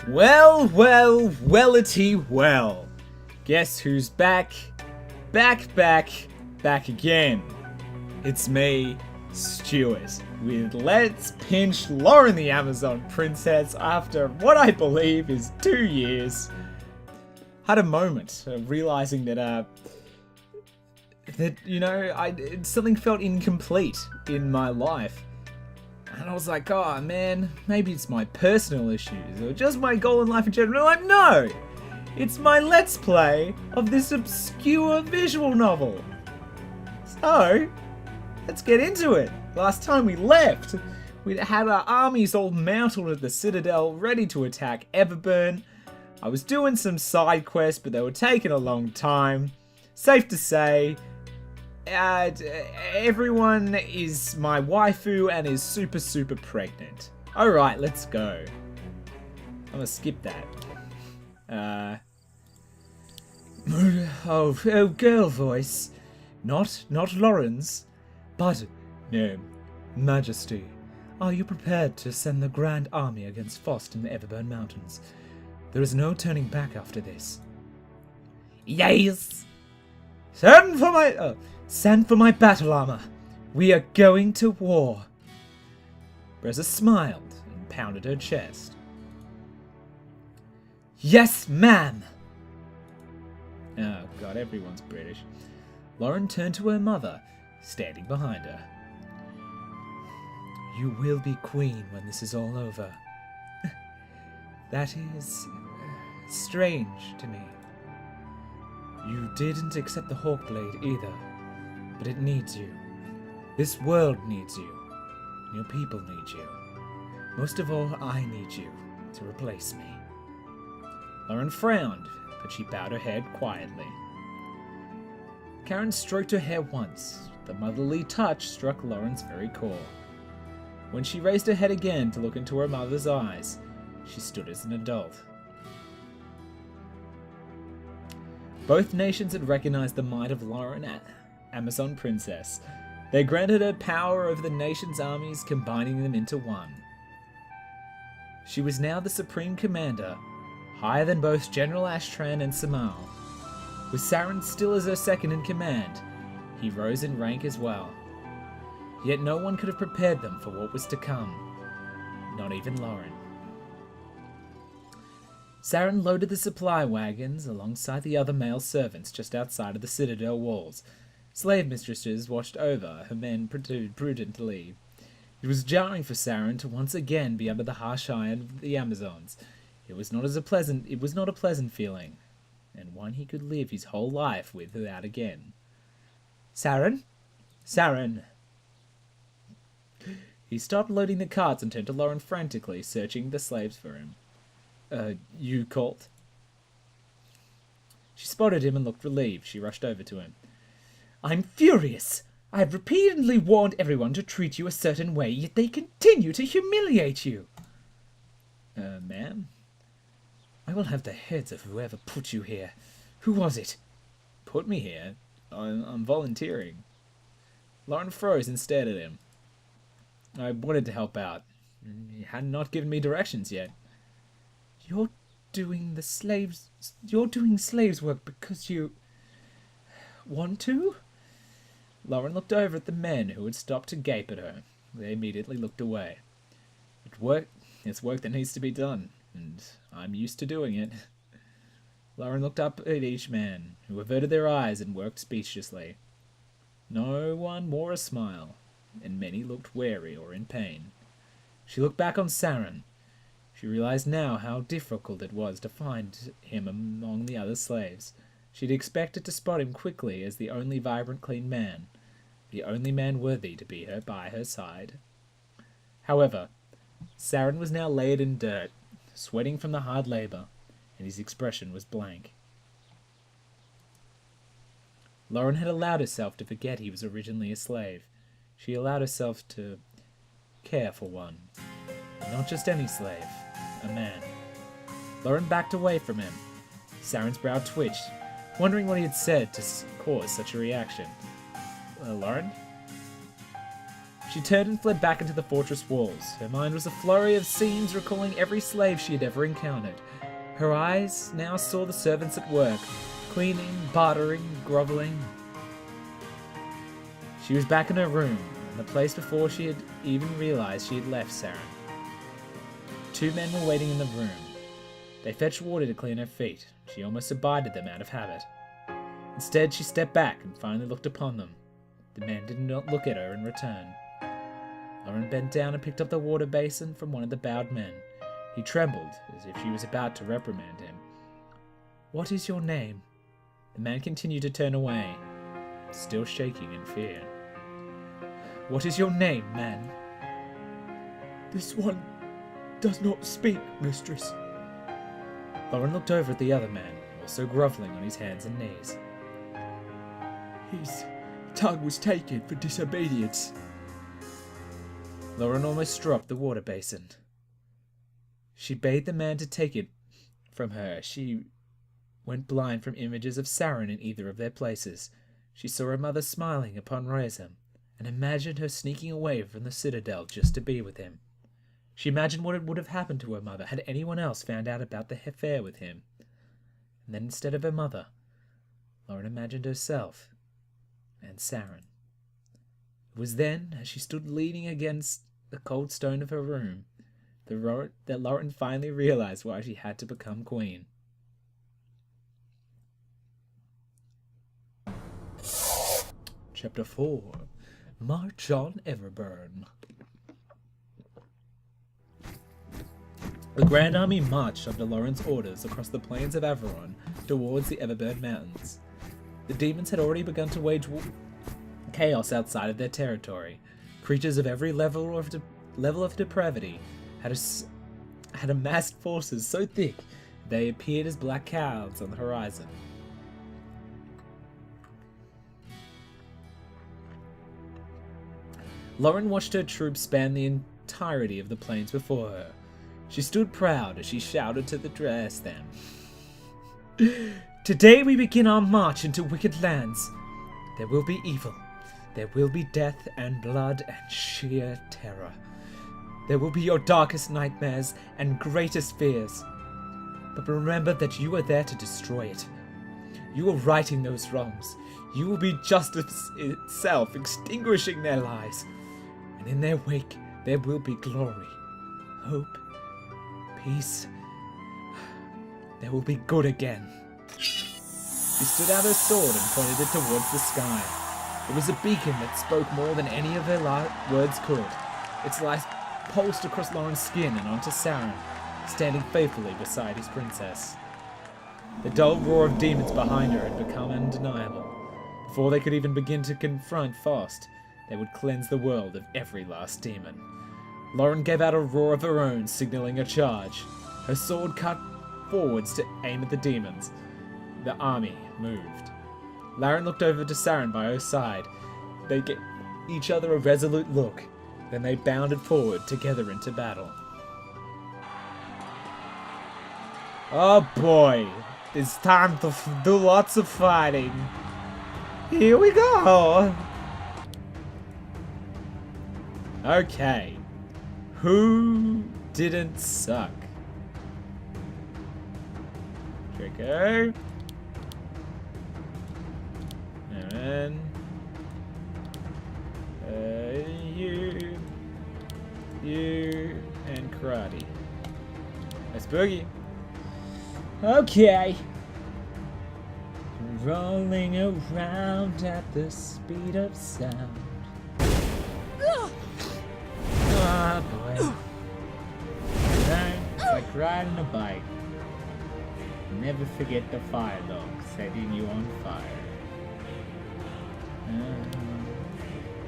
Well, wellity well. Guess who's back? Back again. It's me, Stuart, with Let's Pinch Loren the Amazon Princess after what I believe is 2 years. Had a moment of realizing that, something felt incomplete in my life. And I was like, oh man, maybe it's my personal issues or just my goal in life in general. I'm like, no! It's my let's play of this obscure visual novel. So, let's get into it. Last time we left, we had our armies all mounted at the Citadel, ready to attack Everburn. I was doing some side quests, but they were taking a long time. Safe to say, everyone is my waifu and is super pregnant. Alright, let's go. I'm gonna skip that. Girl voice. Not Loren's, but, no, Majesty. Are you prepared to send the Grand Army against Fost in the Everburn Mountains? There is no turning back after this. Yes! Send for my battle armor. We are going to war. Reza smiled and pounded her chest. Yes, ma'am! Oh god, everyone's British. Loren turned to her mother, standing behind her. You will be queen when this is all over. That is strange to me. You didn't accept the Hawkblade either, but it needs you. This world needs you. And your people need you. Most of all, I need you to replace me. Loren frowned, but she bowed her head quietly. Karen stroked her hair once. The motherly touch struck Loren's very core. When she raised her head again to look into her mother's eyes, she stood as an adult. Both nations had recognized the might of Loren, Amazon Princess. They granted her power over the nation's armies, combining them into one. She was now the supreme commander, higher than both General Ashtran and Samal. With Saren still as her second in command, he rose in rank as well. Yet no one could have prepared them for what was to come. Not even Loren. Saren loaded the supply wagons alongside the other male servants just outside of the Citadel walls. Slave mistresses watched over her men prudently. It was jarring for Saren to once again be under the harsh eye of the Amazons. It was not a pleasant feeling, and one he could live his whole life without again. Saren? Saren! He stopped loading the carts and turned to Loren frantically, searching the slaves for him. You called? She spotted him and looked relieved. She rushed over to him. I'm furious! I have repeatedly warned everyone to treat you a certain way, yet they continue to humiliate you! Ma'am? I will have the heads of whoever put you here. Who was it? Put me here? I'm volunteering. Loren froze and stared at him. I wanted to help out. He had not given me directions yet. You're doing slaves work because you want to? Loren looked over at the men who had stopped to gape at her. They immediately looked away. It's work that needs to be done, and I'm used to doing it. Loren looked up at each man, who averted their eyes and worked speechlessly. No one wore a smile, and many looked wary or in pain. She looked back on Saren. She realized now how difficult it was to find him among the other slaves. She'd expected to spot him quickly as the only vibrant, clean man, the only man worthy to be by her side. However, Saren was now laid in dirt, sweating from the hard labor, and his expression was blank. Loren had allowed herself to forget he was originally a slave. She allowed herself to care for one. Not just any slave, a man. Loren backed away from him. Saren's brow twitched, wondering what he had said to cause such a reaction. Loren? She turned and fled back into the fortress walls. Her mind was a flurry of scenes recalling every slave she had ever encountered. Her eyes now saw the servants at work, cleaning, bartering, groveling. She was back in her room, in the place before she had even realized she had left Saren. 2 men were waiting in the room. They fetched water to clean her feet. She almost abided them out of habit. Instead, she stepped back and finally looked upon them. The men did not look at her in return. Loren bent down and picked up the water basin from one of the bowed men. He trembled, as if she was about to reprimand him. "What is your name?" The man continued to turn away, still shaking in fear. "What is your name, man?" "This one does not speak, mistress." Loren looked over at the other man, also groveling on his hands and knees. "His tongue was taken for disobedience." Loren almost dropped the water basin. She bade the man to take it from her. She went blind from images of Saren in either of their places. She saw her mother smiling upon Reza, and imagined her sneaking away from the citadel just to be with him. She imagined what would have happened to her mother had anyone else found out about the affair with him. And then instead of her mother, Loren imagined herself and Saren. It was then, as she stood leaning against the cold stone of her room, that Loren finally realized why she had to become queen. Chapter 4. March on Everburn. The Grand Army marched under Loren's orders across the plains of Averon towards the Everburn Mountains. The demons had already begun to wage chaos outside of their territory. Creatures of every level of depravity had amassed forces so thick they appeared as black clouds on the horizon. Loren watched her troops span the entirety of the plains before her. She stood proud as she shouted to address them. "Today we begin our march into wicked lands. There will be evil. There will be death and blood and sheer terror. There will be your darkest nightmares and greatest fears. But remember that you are there to destroy it. You are righting those wrongs. You will be justice itself, extinguishing their lies. And in their wake, there will be glory, hope, peace. There will be good again." She stood out her sword and pointed it towards the sky. It was a beacon that spoke more than any of her words could. Its light pulsed across Loren's skin and onto Saren, standing faithfully beside his princess. The dull roar of demons behind her had become undeniable. Before they could even begin to confront Faust, they would cleanse the world of every last demon. Loren gave out a roar of her own, signaling a charge. Her sword cut forwards to aim at the demons. The army moved. Loren looked over to Saren by her side. They gave each other a resolute look. Then they bounded forward together into battle. Oh boy, it's time to do lots of fighting. Here we go. Okay, who didn't suck? Draco. And you, and karate. Let's boogie. Okay. Rolling around at the speed of sound. Ah, boy. It's like riding a bike. Never forget the fire dog setting you on fire.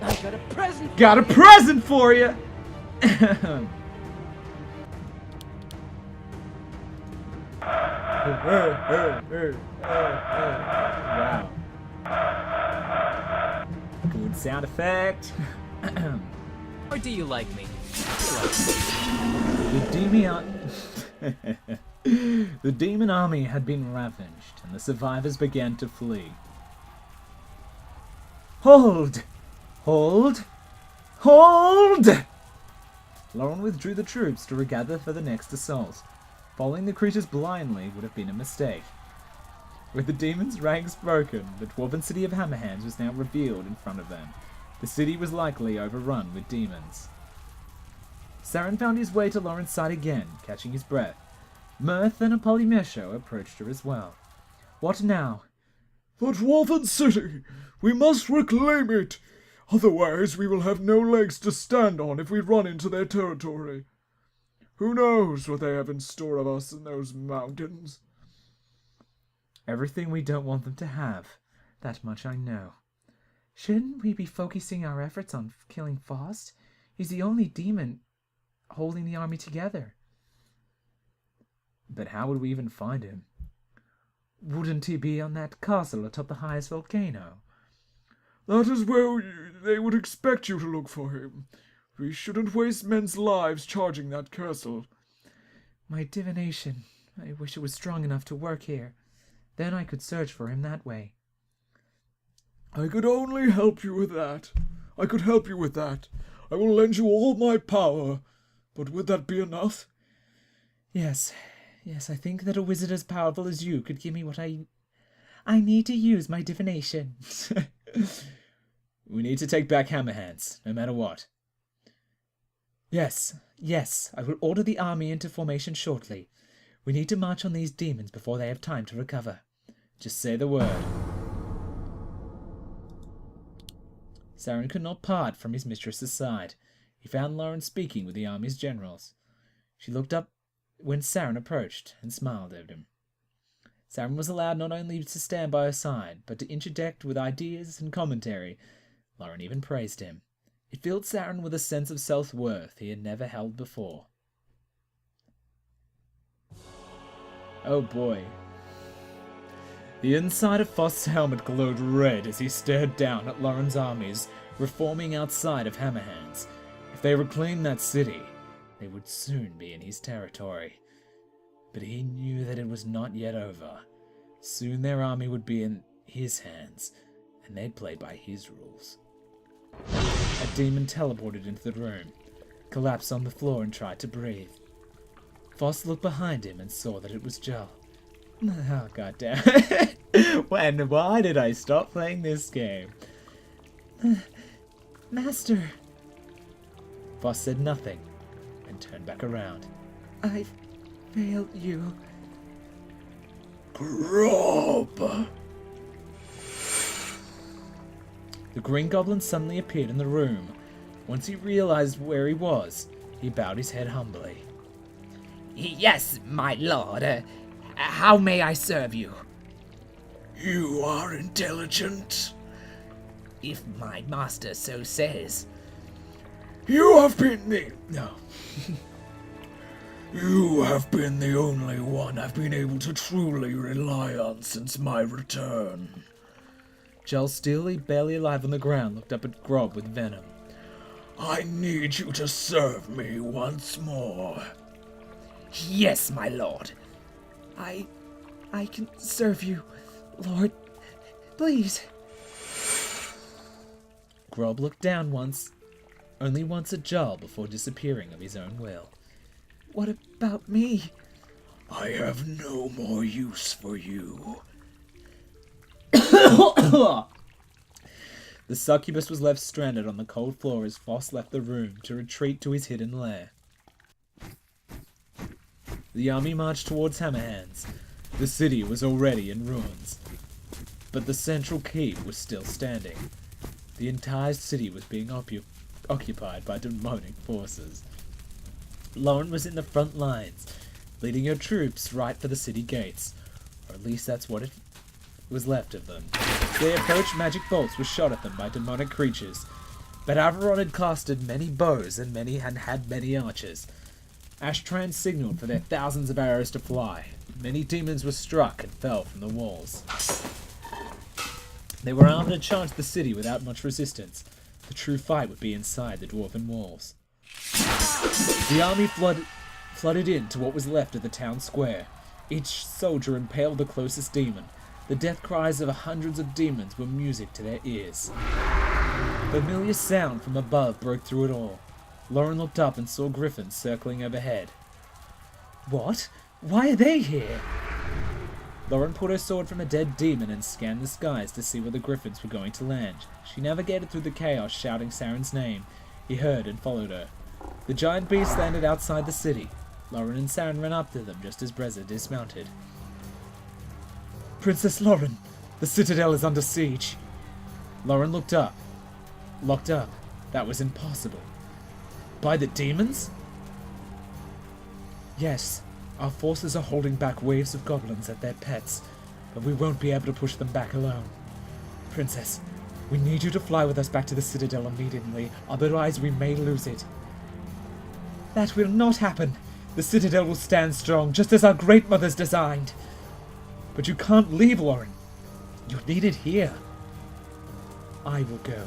I got a present. Got a present for you. Wow. Good sound effect. Or do you like me? The demon army had been ravaged, and the survivors began to flee. Hold! Hold! Hold! Loren withdrew the troops to regather for the next assault. Following the creatures blindly would have been a mistake. With the demons' ranks broken, the dwarven city of Hammerhands was now revealed in front of them. The city was likely overrun with demons. Saren found his way to Loren's side again, catching his breath. Mirth and a polymesho approached her as well. What now? The Dwarven City! We must reclaim it! Otherwise we will have no legs to stand on if we run into their territory. Who knows what they have in store of us in those mountains? Everything we don't want them to have. That much I know. Shouldn't we be focusing our efforts on killing Faust? He's the only demon holding the army together. But how would we even find him? Wouldn't he be on that castle atop the highest volcano? That is where they would expect you to look for him. We shouldn't waste men's lives charging that castle. My divination. I wish it was strong enough to work here. Then I could search for him that way. I could only help you with that. I could help you with that. I will lend you all my power. But would that be enough? Yes, I think that a wizard as powerful as you could give me what I need to use my divination. We need to take back Hammerhands, no matter what. Yes, I will order the army into formation shortly. We need to march on these demons before they have time to recover. Just say the word. Saren could not part from his mistress's side. He found Loren speaking with the army's generals. She looked up when Saren approached and smiled at him. Saren was allowed not only to stand by her side, but to interject with ideas and commentary. Loren even praised him. It filled Saren with a sense of self-worth he had never held before. Oh boy. The inside of Faust's helmet glowed red as he stared down at Loren's armies reforming outside of Hammerhands. If they reclaimed that city, they would soon be in his territory. But he knew that it was not yet over. Soon their army would be in his hands, and they'd play by his rules. A demon teleported into the room, collapsed on the floor and tried to breathe. Faust looked behind him and saw that it was Jell. Oh, goddamn. Why did I stop playing this game? Master. Faust said nothing and turned back around. I failed you. Grob! The Green Goblin suddenly appeared in the room. Once he realized where he was, he bowed his head humbly. Yes, my lord. How may I serve you? You are intelligent. If my master so says. You have been the... No. You have been the only one I've been able to truly rely on since my return. Jell, still barely alive on the ground, looked up at Grob with venom. I need you to serve me once more. Yes, my lord. I can serve you, Lord. Please. Grob looked down only once at Jell before disappearing of his own will. What about me? I have no more use for you. The succubus was left stranded on the cold floor as Faust left the room to retreat to his hidden lair. The army marched towards Hammerhands. The city was already in ruins, but the central keep was still standing. The entire city was being occupied by demonic forces. Loren was in the front lines, leading her troops right for the city gates, or at least that's what it was left of them. As they approached, magic bolts were shot at them by demonic creatures, but Averon had casted many bows and had many archers. Ashtran signaled for their thousands of arrows to fly. Many demons were struck and fell from the walls. They were armed and charged the city without much resistance. The true fight would be inside the dwarven walls. The army flooded into what was left of the town square. Each soldier impaled the closest demon. The death cries of hundreds of demons were music to their ears. Familiar sound from above broke through it all. Loren looked up and saw griffins circling overhead. What? Why are they here? Loren pulled her sword from a dead demon and scanned the skies to see where the griffins were going to land. She navigated through the chaos, shouting Saren's name. He heard and followed her. The giant beasts landed outside the city. Loren and Saren ran up to them just as Breza dismounted. Princess Loren, the citadel is under siege. Loren looked up. Locked up. That was impossible. By the demons? Yes. Our forces are holding back waves of goblins at their pets, but we won't be able to push them back alone. Princess, we need you to fly with us back to the Citadel immediately, otherwise we may lose it. That will not happen. The Citadel will stand strong, just as our great mothers designed. But you can't leave, Loren. You're needed here. I will go.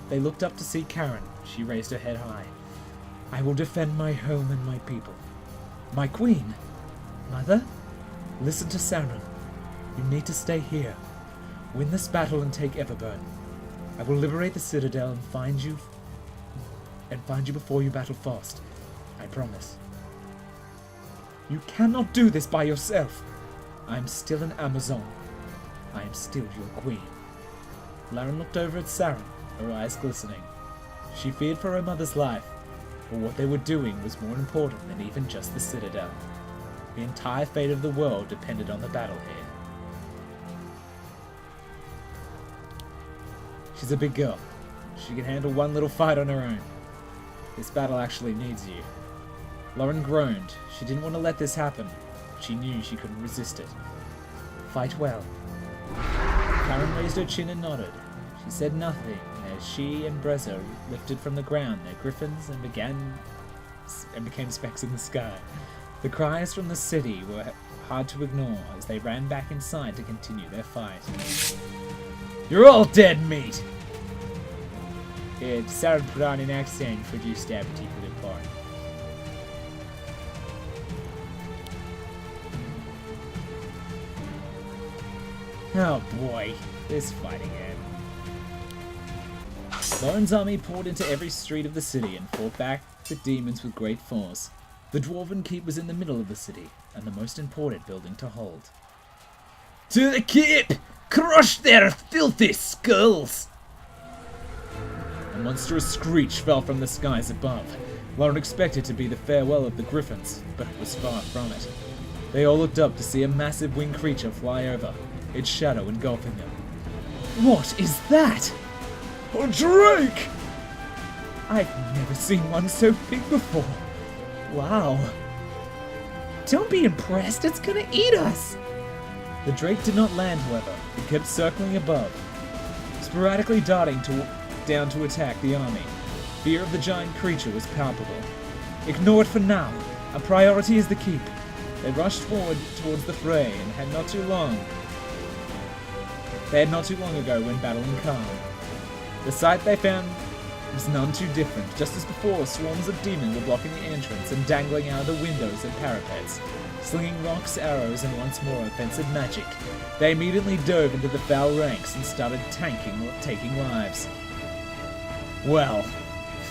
They looked up to see Karen. She raised her head high. I will defend my home and my people. My queen. Mother? Listen to Saren. You need to stay here. Win this battle and take Everburn. I will liberate the Citadel and find you before you battle Faust. I promise. You cannot do this by yourself. I am still an Amazon. I am still your queen. Loren looked over at Saren, her eyes glistening. She feared for her mother's life, but what they were doing was more important than even just the Citadel. The entire fate of the world depended on the battle here. She's a big girl. She can handle one little fight on her own. This battle actually needs you. Loren groaned. She didn't want to let this happen, but she knew she couldn't resist it. Fight well. Karen raised her chin and nodded. She said nothing as she and Breza lifted from the ground their griffins and became specks in the sky. The cries from the city were hard to ignore as they ran back inside to continue their fight. You're all dead meat! Saren put on an accent for you stab particular part. Oh boy, this fight again. Loren's army poured into every street of the city and fought back the demons with great force. The Dwarven Keep was in the middle of the city, and the most important building to hold. To the keep! Crush their filthy skulls! A monstrous screech fell from the skies above. Loren expected to be the farewell of the griffins, but it was far from it. They all looked up to see a massive winged creature fly over, its shadow engulfing them. What is that? A drake! I've never seen one so big before. Wow. Don't be impressed, it's gonna eat us! The drake did not land, however. It kept circling above, sporadically darting down to attack the army. Fear of the giant creature was palpable. Ignore it for now. Our priority is the keep. They rushed forward towards the fray and had not too long ago when battling Khan. The sight they found was none too different. Just as before, swarms of demons were blocking the entrance and dangling out of the windows and parapets, slinging rocks, arrows, and once more offensive magic. They immediately dove into the foul ranks and started taking lives. Well,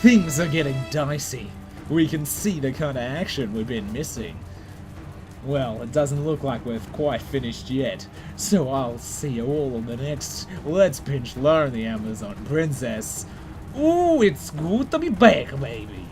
things are getting dicey. We can see the kind of action we've been missing. Well, it doesn't look like we've quite finished yet, so I'll see you all on the next Let's Pinch Loren the Amazon Princess. Ooh, it's good to be back, baby.